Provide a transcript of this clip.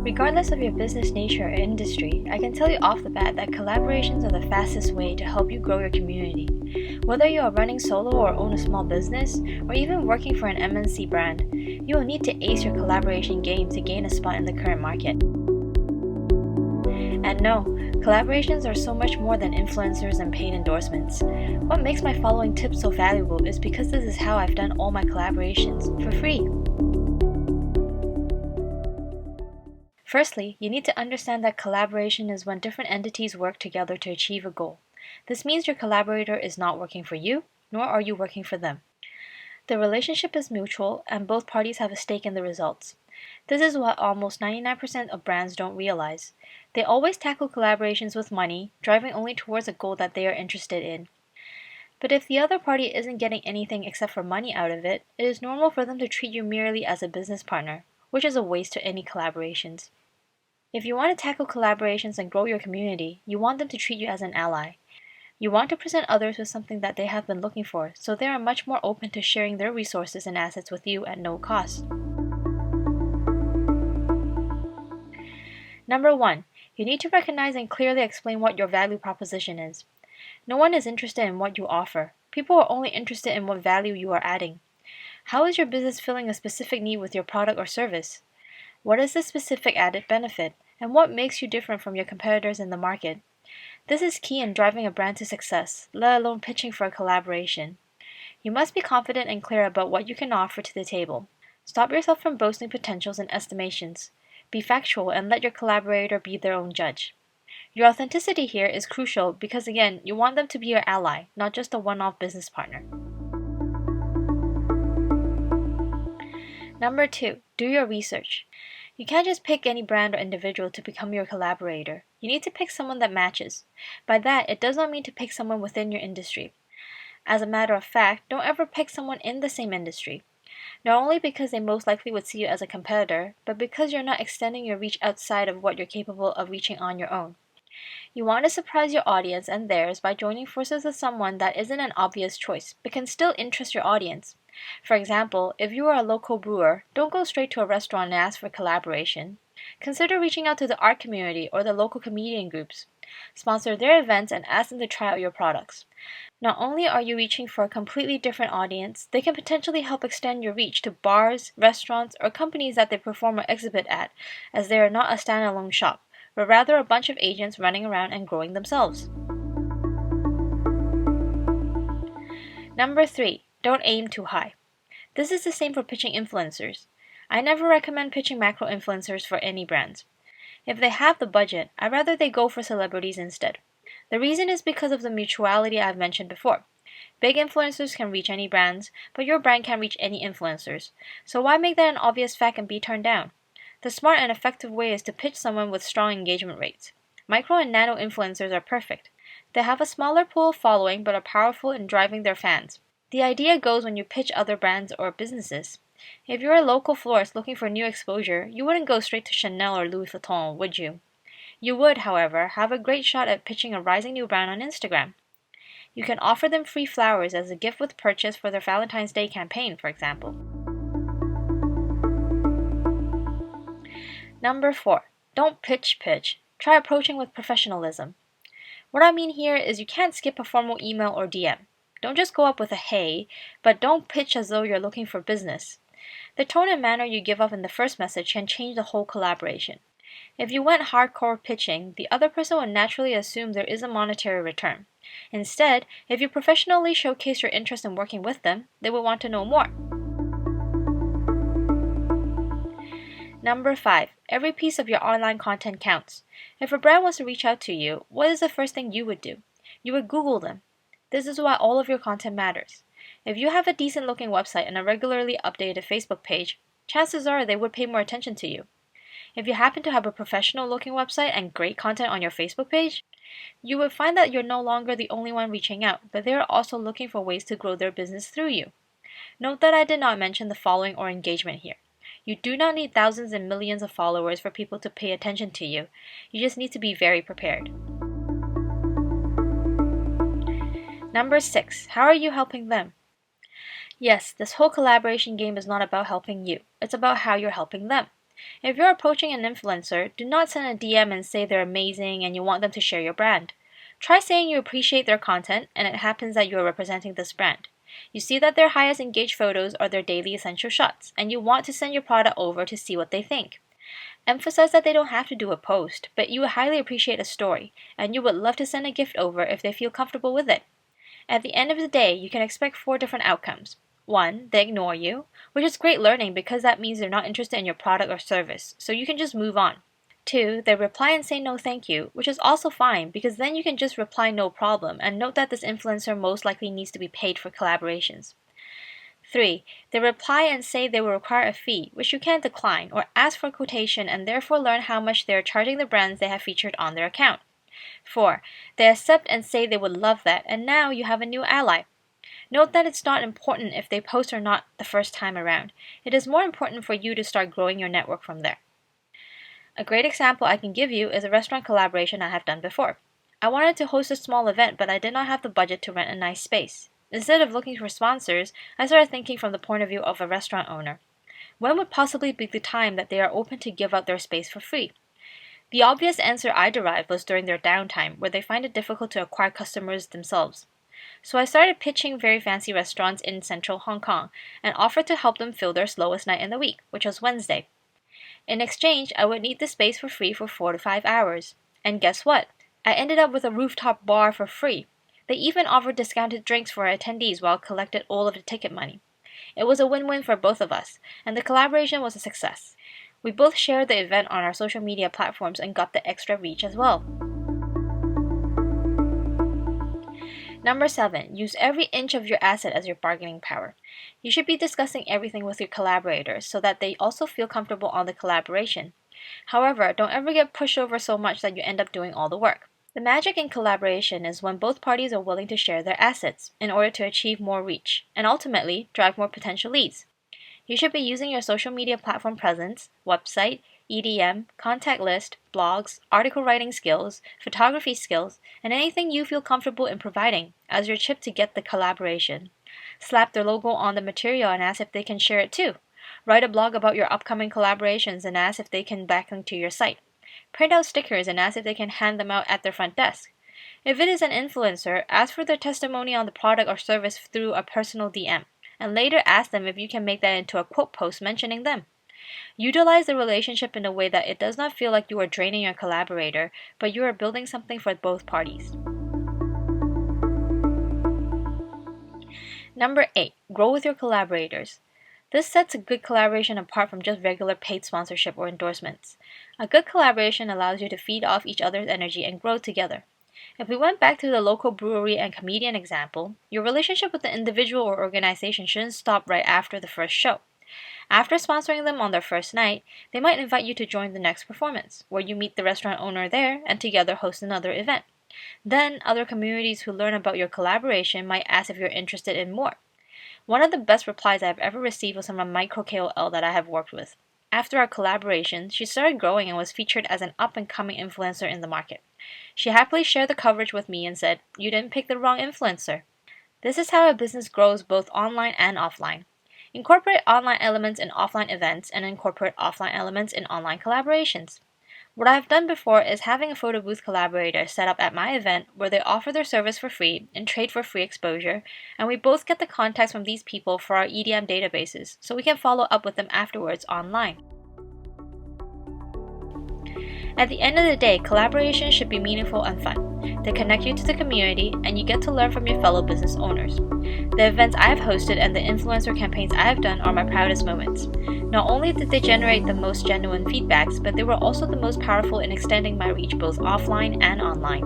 Regardless of your business nature or industry, I can tell you off the bat that collaborations are the fastest way to help you grow your community. Whether you are running solo or own a small business, or even working for an MNC brand, you will need to ace your collaboration game to gain a spot in the current market. And no, collaborations are so much more than influencers and paid endorsements. What makes my following tips so valuable is because this is how I've done all my collaborations, for free. Firstly, you need to understand that collaboration is when different entities work together to achieve a goal. This means your collaborator is not working for you, nor are you working for them. The relationship is mutual, and both parties have a stake in the results. This is what almost 99% of brands don't realize. They always tackle collaborations with money, driving only towards a goal that they are interested in. But if the other party isn't getting anything except for money out of it, it is normal for them to treat you merely as a business partner, which is a waste to any collaborations. If you want to tackle collaborations and grow your community, you want them to treat you as an ally. You want to present others with something that they have been looking for, so they are much more open to sharing their resources and assets with you at no cost. Number 1, you need to recognize and clearly explain what your value proposition is. No one is interested in what you offer. People are only interested in what value you are adding. How is your business filling a specific need with your product or service? What is the specific added benefit, and what makes you different from your competitors in the market? This is key in driving a brand to success, let alone pitching for a collaboration. You must be confident and clear about what you can offer to the table. Stop yourself from boasting potentials and estimations. Be factual and let your collaborator be their own judge. Your authenticity here is crucial because, again, you want them to be your ally, not just a one-off business partner. Number 2, do your research. You can't just pick any brand or individual to become your collaborator. You need to pick someone that matches. By that, it does not mean to pick someone within your industry. As a matter of fact, don't ever pick someone in the same industry. Not only because they most likely would see you as a competitor, but because you're not extending your reach outside of what you're capable of reaching on your own. You want to surprise your audience and theirs by joining forces with someone that isn't an obvious choice, but can still interest your audience. For example, if you are a local brewer, don't go straight to a restaurant and ask for collaboration. Consider reaching out to the art community or the local comedian groups. Sponsor their events and ask them to try out your products. Not only are you reaching for a completely different audience, they can potentially help extend your reach to bars, restaurants, or companies that they perform or exhibit at, as they are not a standalone shop, but rather a bunch of agents running around and growing themselves. Number 3, don't aim too high. This is the same for pitching influencers. I never recommend pitching macro influencers for any brands. If they have the budget, I'd rather they go for celebrities instead. The reason is because of the mutuality I've mentioned before. Big influencers can reach any brands, but your brand can't reach any influencers. So why make that an obvious fact and be turned down? The smart and effective way is to pitch someone with strong engagement rates. Micro and nano influencers are perfect. They have a smaller pool of following but are powerful in driving their fans. The idea goes when you pitch other brands or businesses. If you're a local florist looking for new exposure, you wouldn't go straight to Chanel or Louis Vuitton, would you? You would, however, have a great shot at pitching a rising new brand on Instagram. You can offer them free flowers as a gift with purchase for their Valentine's Day campaign, for example. Number 4, don't pitch. Try approaching with professionalism. What I mean here is you can't skip a formal email or DM. Don't just go up with a hey, but don't pitch as though you're looking for business. The tone and manner you give off in the first message can change the whole collaboration. If you went hardcore pitching, the other person would naturally assume there is a monetary return. Instead, if you professionally showcase your interest in working with them, they will want to know more. Number 5, every piece of your online content counts. If a brand wants to reach out to you, what is the first thing you would do? You would Google them. This is why all of your content matters. If you have a decent looking website and a regularly updated Facebook page, chances are they would pay more attention to you. If you happen to have a professional looking website and great content on your Facebook page, you would find that you're no longer the only one reaching out, but they are also looking for ways to grow their business through you. Note that I did not mention the following or engagement here. You do not need thousands and millions of followers for people to pay attention to you. You just need to be very prepared. Number 6, how are you helping them? Yes, this whole collaboration game is not about helping you. It's about how you're helping them. If you're approaching an influencer, do not send a DM and say they're amazing and you want them to share your brand. Try saying you appreciate their content and it happens that you are representing this brand. You see that their highest engaged photos are their daily essential shots, and you want to send your product over to see what they think. Emphasize that they don't have to do a post, but you would highly appreciate a story, and you would love to send a gift over if they feel comfortable with it. At the end of the day, you can expect 4 different outcomes. 1. They ignore you, which is great learning because that means they're not interested in your product or service, so you can just move on. 2. They reply and say no thank you, which is also fine because then you can just reply no problem and note that this influencer most likely needs to be paid for collaborations. 3. They reply and say they will require a fee, which you can decline, or ask for a quotation and therefore learn how much they are charging the brands they have featured on their account. 4. They accept and say they would love that, and now you have a new ally. Note that it's not important if they post or not the first time around. It is more important for you to start growing your network from there. A great example I can give you is a restaurant collaboration I have done before. I wanted to host a small event, but I did not have the budget to rent a nice space. Instead of looking for sponsors, I started thinking from the point of view of a restaurant owner. When would possibly be the time that they are open to give out their space for free? The obvious answer I derived was during their downtime, where they find it difficult to acquire customers themselves. So I started pitching very fancy restaurants in central Hong Kong and offered to help them fill their slowest night in the week, which was Wednesday. In exchange, I would need the space for free for 4 to 5 hours. And guess what? I ended up with a rooftop bar for free. They even offered discounted drinks for our attendees while collected all of the ticket money. It was a win-win for both of us, and the collaboration was a success. We both shared the event on our social media platforms and got the extra reach as well. Number 7. Use every inch of your asset as your bargaining power. You should be discussing everything with your collaborators so that they also feel comfortable on the collaboration. However, don't ever get pushed over so much that you end up doing all the work. The magic in collaboration is when both parties are willing to share their assets in order to achieve more reach and ultimately drive more potential leads. You should be using your social media platform presence, website, EDM, contact list, blogs, article writing skills, photography skills, and anything you feel comfortable in providing as your chip to get the collaboration. Slap their logo on the material and ask if they can share it too. Write a blog about your upcoming collaborations and ask if they can backlink to your site. Print out stickers and ask if they can hand them out at their front desk. If it is an influencer, ask for their testimony on the product or service through a personal DM, and later ask them if you can make that into a quote post mentioning them. Utilize the relationship in a way that it does not feel like you are draining your collaborator, but you are building something for both parties. Number 8. Grow with your collaborators. This sets a good collaboration apart from just regular paid sponsorship or endorsements. A good collaboration allows you to feed off each other's energy and grow together. If we went back to the local brewery and comedian example, your relationship with the individual or organization shouldn't stop right after the first show. After sponsoring them on their first night, they might invite you to join the next performance, where you meet the restaurant owner there and together host another event. Then, other communities who learn about your collaboration might ask if you're interested in more. One of the best replies I have ever received was from a micro KOL that I have worked with. After our collaboration, she started growing and was featured as an up-and-coming influencer in the market. She happily shared the coverage with me and said, "You didn't pick the wrong influencer." This is how a business grows both online and offline. Incorporate online elements in offline events and incorporate offline elements in online collaborations. What I've done before is having a photo booth collaborator set up at my event where they offer their service for free and trade for free exposure, and we both get the contacts from these people for our EDM databases so we can follow up with them afterwards online. At the end of the day, collaboration should be meaningful and fun. They connect you to the community and you get to learn from your fellow business owners. The events I have hosted and the influencer campaigns I have done are my proudest moments. Not only did they generate the most genuine feedbacks, but they were also the most powerful in extending my reach both offline and online.